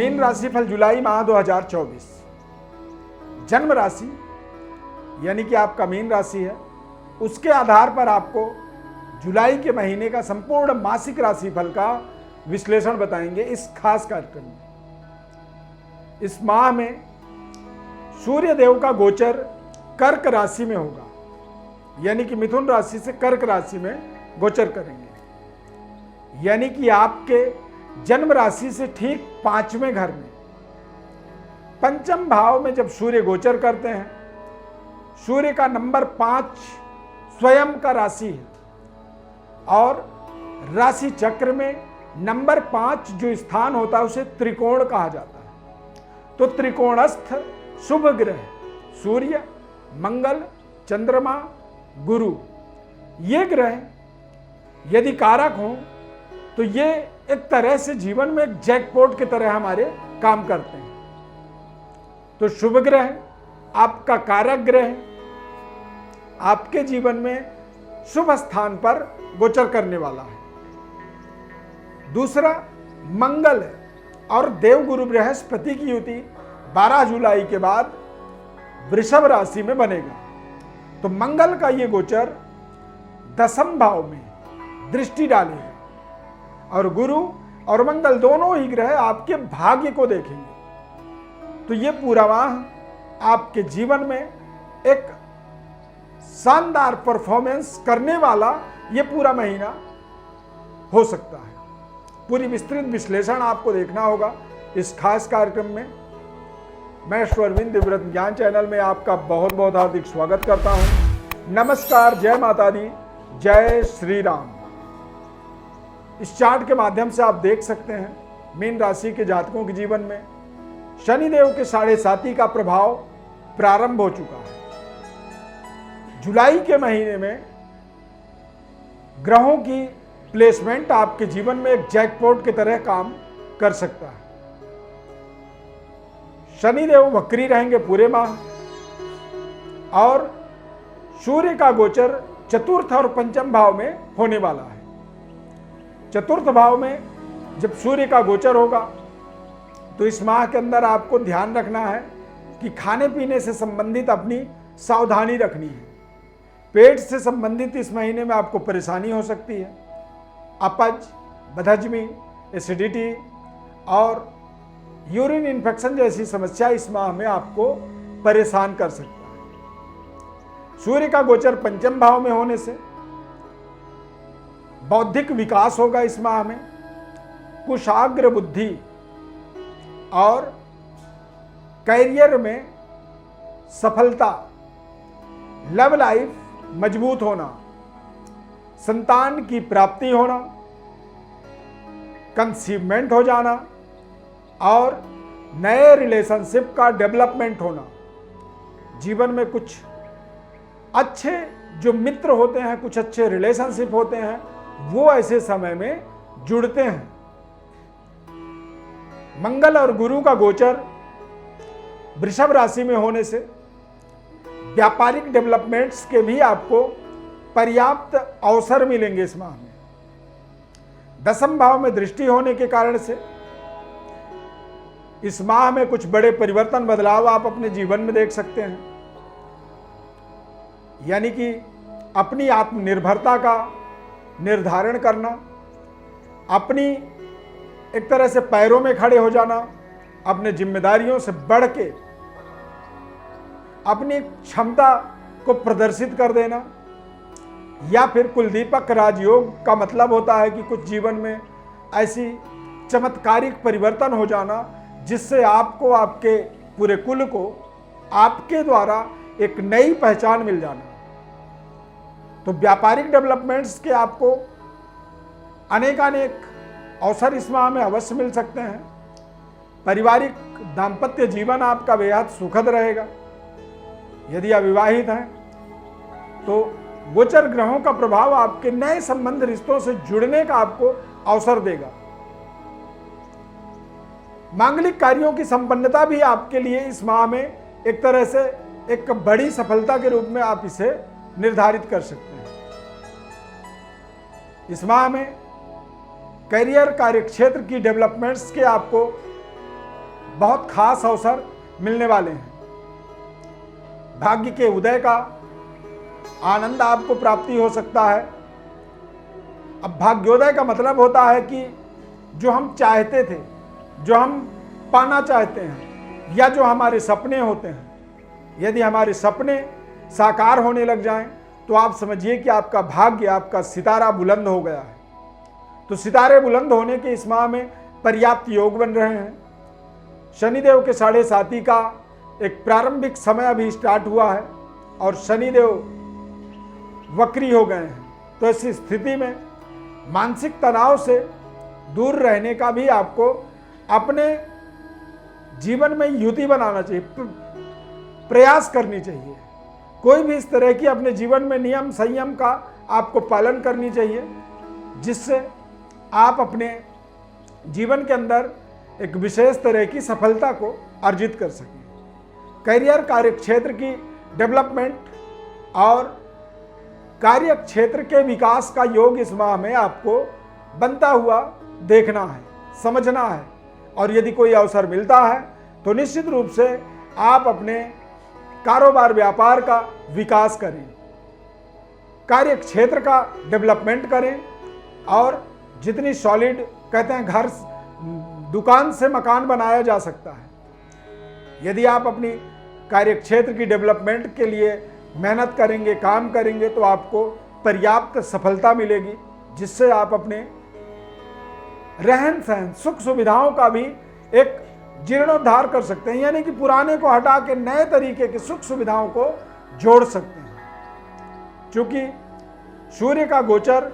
Mean राशि फल जुलाई माह 2024। जन्म राशि यानी कि आपका मीन राशि है, उसके आधार पर आपको जुलाई के महीने का संपूर्ण मासिक राशिफल का विश्लेषण बताएंगे इस खास कार्यक्रम में। इस माह में सूर्य देव का गोचर कर्क राशि में होगा, यानी कि मिथुन राशि से कर्क राशि में गोचर करेंगे, यानी कि आपके जन्म राशि से ठीक 5वें घर में पंचम भाव में जब सूर्य गोचर करते हैं। सूर्य का नंबर 5 स्वयं का राशि है और राशि चक्र में नंबर 5 जो स्थान होता है उसे त्रिकोण कहा जाता है। तो त्रिकोणस्थ शुभ ग्रह सूर्य, मंगल, चंद्रमा, गुरु, ये ग्रह यदि कारक हों तो ये एक तरह से जीवन में एक जैकपॉट की तरह हमारे काम करते हैं। तो शुभ ग्रह आपका कारक ग्रह आपके जीवन में शुभ स्थान पर गोचर करने वाला है। दूसरा मंगल है और देवगुरु बृहस्पति की युति 12 जुलाई के बाद वृषभ राशि में बनेगा। तो मंगल का ये गोचर 10वें भाव में दृष्टि डालेगा और गुरु और मंगल दोनों ही ग्रह आपके भाग्य को देखेंगे। तो ये पूरा माह आपके जीवन में एक शानदार परफॉर्मेंस करने वाला ये पूरा महीना हो सकता है। पूरी विस्तृत विश्लेषण आपको देखना होगा इस खास कार्यक्रम में। मैं अरविंद दिव्यरत्न ज्ञान चैनल में आपका बहुत बहुत हार्दिक स्वागत करता हूं। नमस्कार, जय माता दी, जय श्री राम। इस चार्ट के माध्यम से आप देख सकते हैं मीन राशि के जातकों के जीवन में शनिदेव के 7.5 का प्रभाव प्रारंभ हो चुका है। जुलाई के महीने में ग्रहों की प्लेसमेंट आपके जीवन में एक जैकपॉट की तरह काम कर सकता है। शनिदेव वक्री रहेंगे पूरे माह और सूर्य का गोचर चतुर्थ और पंचम भाव में होने वाला है। चतुर्थ भाव में जब सूर्य का गोचर होगा तो इस माह के अंदर आपको ध्यान रखना है कि खाने पीने से संबंधित अपनी सावधानी रखनी है। पेट से संबंधित इस महीने में आपको परेशानी हो सकती है। अपच, बदहजमी, एसिडिटी और यूरिन इन्फेक्शन जैसी समस्या इस माह में आपको परेशान कर सकता है। सूर्य का गोचर पंचम भाव में होने से बौद्धिक विकास होगा इस माह में। कुशाग्र बुद्धि और कैरियर में सफलता, लव लाइफ मजबूत होना, संतान की प्राप्ति होना, कंसीवमेंट हो जाना और नए रिलेशनशिप का डेवलपमेंट होना। जीवन में कुछ अच्छे जो मित्र होते हैं, कुछ अच्छे रिलेशनशिप होते हैं, वो ऐसे समय में जुड़ते हैं। मंगल और गुरु का गोचर वृषभ राशि में होने से व्यापारिक डेवलपमेंट्स के भी आपको पर्याप्त अवसर मिलेंगे इस माह में। 10वें भाव में दृष्टि होने के कारण से इस माह में कुछ बड़े परिवर्तन, बदलाव आप अपने जीवन में देख सकते हैं। यानी कि अपनी आत्मनिर्भरता का निर्धारण करना, अपनी एक तरह से पैरों में खड़े हो जाना, अपने जिम्मेदारियों से बढ़ के अपनी क्षमता को प्रदर्शित कर देना, या फिर कुलदीपक राजयोग का मतलब होता है कि कुछ जीवन में ऐसी चमत्कारिक परिवर्तन हो जाना जिससे आपको, आपके पूरे कुल को आपके द्वारा एक नई पहचान मिल जाना। तो व्यापारिक डेवलपमेंट्स के आपको अनेकानेक अवसर इस माह में अवश्य मिल सकते हैं। पारिवारिक दाम्पत्य जीवन आपका बेहद सुखद रहेगा। यदि अविवाहित हैं तो गोचर ग्रहों का प्रभाव आपके नए संबंध, रिश्तों से जुड़ने का आपको अवसर देगा। मांगलिक कार्यों की संपन्नता भी आपके लिए इस माह में एक तरह से एक बड़ी सफलता के रूप में आप इसे निर्धारित कर सकते हैं। इस माह में करियर, कार्यक्षेत्र की डेवलपमेंट्स के आपको बहुत खास अवसर मिलने वाले हैं। भाग्य के उदय का आनंद आपको प्राप्ति हो सकता है। अब भाग्योदय का मतलब होता है कि जो हम चाहते थे, जो हम पाना चाहते हैं, या जो हमारे सपने होते हैं, यदि हमारे सपने साकार होने लग जाएं, तो आप समझिए कि आपका भाग्य, आपका सितारा बुलंद हो गया है। तो सितारे बुलंद होने के इस माह में पर्याप्त योग बन रहे हैं। शनिदेव के 7.5 का एक प्रारंभिक समय अभी स्टार्ट हुआ है और शनिदेव वक्री हो गए हैं। तो ऐसी स्थिति में मानसिक तनाव से दूर रहने का भी आपको अपने जीवन में युति बनाना चाहिए, प्रयास करनी चाहिए। कोई भी इस तरह की अपने जीवन में नियम संयम का आपको पालन करनी चाहिए, जिससे आप अपने जीवन के अंदर एक विशेष तरह की सफलता को अर्जित कर सकें। करियर, कार्य क्षेत्र की डेवलपमेंट और कार्य क्षेत्र के विकास का योग इस माह में आपको बनता हुआ देखना है, समझना है। और यदि कोई अवसर मिलता है तो निश्चित रूप से आप अपने कारोबार व्यापार का विकास करें, कार्य क्षेत्र का डेवलपमेंट करें। और जितनी सॉलिड, कहते हैं घर दुकान से मकान बनाया जा सकता है। यदि आप अपनी कार्य क्षेत्र की डेवलपमेंट के लिए मेहनत करेंगे, काम करेंगे, तो आपको पर्याप्त सफलता मिलेगी, जिससे आप अपने रहन सहन, सुख सुविधाओं का भी एक जीर्णोद्धार कर सकते हैं, यानी कि पुराने को हटा के नए तरीके की सुख सुविधाओं को जोड़ सकते हैं। क्योंकि सूर्य का गोचर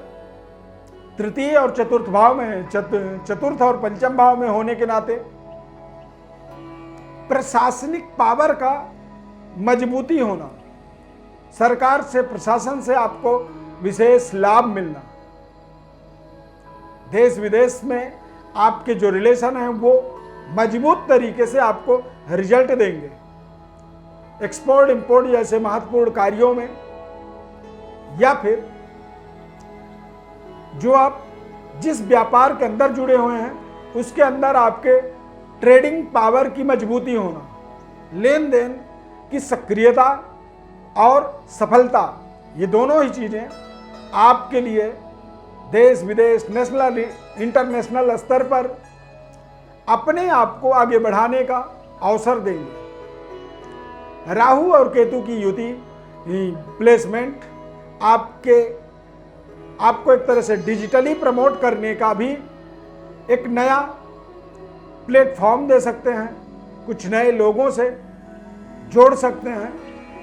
तृतीय और चतुर्थ भाव में है, चतुर्थ और पंचम भाव में होने के नाते प्रशासनिक पावर का मजबूती होना, सरकार से, प्रशासन से आपको विशेष लाभ मिलना, देश विदेश में आपके जो रिलेशन हैं वो मजबूत तरीके से आपको रिजल्ट देंगे। एक्सपोर्ट इंपोर्ट जैसे महत्वपूर्ण कार्यों में, या फिर जो आप जिस व्यापार के अंदर जुड़े हुए हैं उसके अंदर आपके ट्रेडिंग पावर की मजबूती होना, लेन देन की सक्रियता और सफलता, ये दोनों ही चीज़ें आपके लिए देश विदेश, नेशनल इंटरनेशनल स्तर पर अपने आप को आगे बढ़ाने का अवसर देंगे। राहु और केतु की युति, प्लेसमेंट आपको एक तरह से डिजिटली प्रमोट करने का भी एक नया प्लेटफॉर्म दे सकते हैं, कुछ नए लोगों से जोड़ सकते हैं।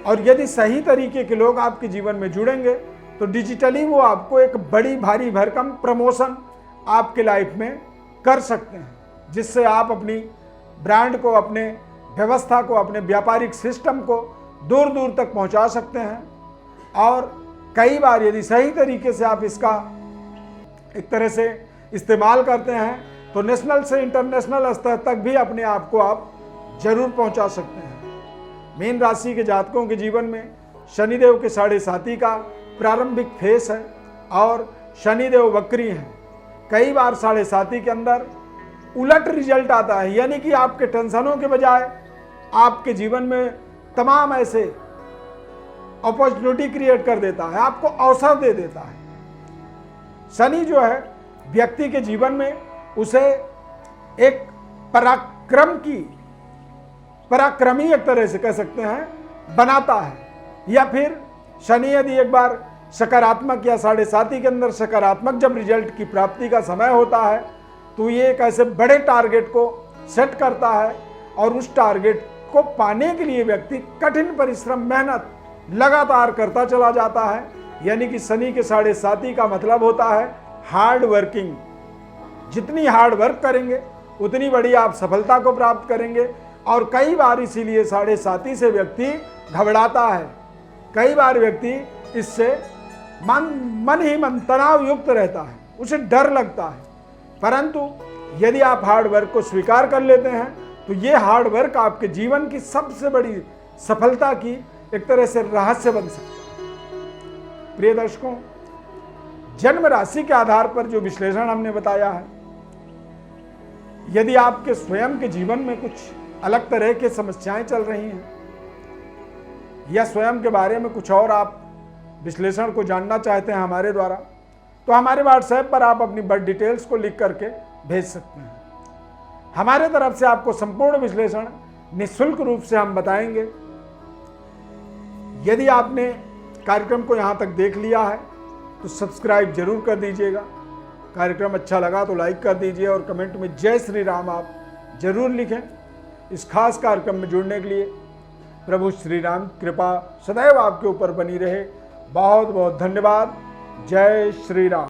और यदि सही तरीके के लोग आपके जीवन में जुड़ेंगे तो डिजिटली वो आपको एक बड़ी भारी भरकम प्रमोशन आपके लाइफ में कर सकते हैं, जिससे आप अपनी ब्रांड को, अपने व्यवस्था को, अपने व्यापारिक सिस्टम को दूर दूर तक पहुंचा सकते हैं। और कई बार यदि सही तरीके से आप इसका एक तरह से इस्तेमाल करते हैं तो नेशनल से इंटरनेशनल स्तर तक भी अपने आप को आप जरूर पहुंचा सकते हैं। मीन राशि के जातकों के जीवन में शनिदेव के 7.5 का प्रारंभिक फेस है और शनिदेव वक्री हैं। कई बार 7.5 के अंदर उलट रिजल्ट आता है, यानी कि आपके टेंशनों के बजाय आपके जीवन में तमाम ऐसे अपॉर्चुनिटी क्रिएट कर देता है, आपको अवसर दे देता है। शनि जो है व्यक्ति के जीवन में उसे एक पराक्रमी एक तरह से कह सकते हैं बनाता है। या फिर शनि यदि एक बार सकारात्मक या 7.5 के अंदर सकारात्मक जब रिजल्ट की प्राप्ति का समय होता है तो ये एक ऐसे बड़े टारगेट को सेट करता है और उस टारगेट को पाने के लिए व्यक्ति कठिन परिश्रम, मेहनत लगातार करता चला जाता है। यानी कि शनि के 7.5 का मतलब होता है हार्ड वर्किंग। जितनी हार्ड वर्क करेंगे उतनी बड़ी आप सफलता को प्राप्त करेंगे। और कई बार इसीलिए 7.5 से व्यक्ति घबराता है, कई बार व्यक्ति इससे मन ही मन तनाव युक्त रहता है, उसे डर लगता है। परंतु यदि आप हार्ड वर्क को स्वीकार कर लेते हैं तो ये हार्ड वर्क आपके जीवन की सबसे बड़ी सफलता की एक तरह से रहस्य बन सकता है। प्रिय दर्शकों, जन्म राशि के आधार पर जो विश्लेषण हमने बताया है यदि आपके स्वयं के जीवन में कुछ अलग तरह की समस्याएं चल रही हैं या स्वयं के बारे में कुछ और आप विश्लेषण को जानना चाहते हैं हमारे द्वारा, तो हमारे व्हाट्सएप पर आप अपनी बर्थ डिटेल्स को लिख करके भेज सकते हैं। हमारे तरफ से आपको संपूर्ण विश्लेषण निःशुल्क रूप से हम बताएंगे। यदि आपने कार्यक्रम को यहाँ तक देख लिया है तो सब्सक्राइब जरूर कर दीजिएगा। कार्यक्रम अच्छा लगा तो लाइक कर दीजिए और कमेंट में जय श्री राम आप जरूर लिखें। इस खास कार्यक्रम में जुड़ने के लिए प्रभु श्री राम कृपा सदैव आपके ऊपर बनी रहे। बहुत बहुत धन्यवाद। जय श्री राम।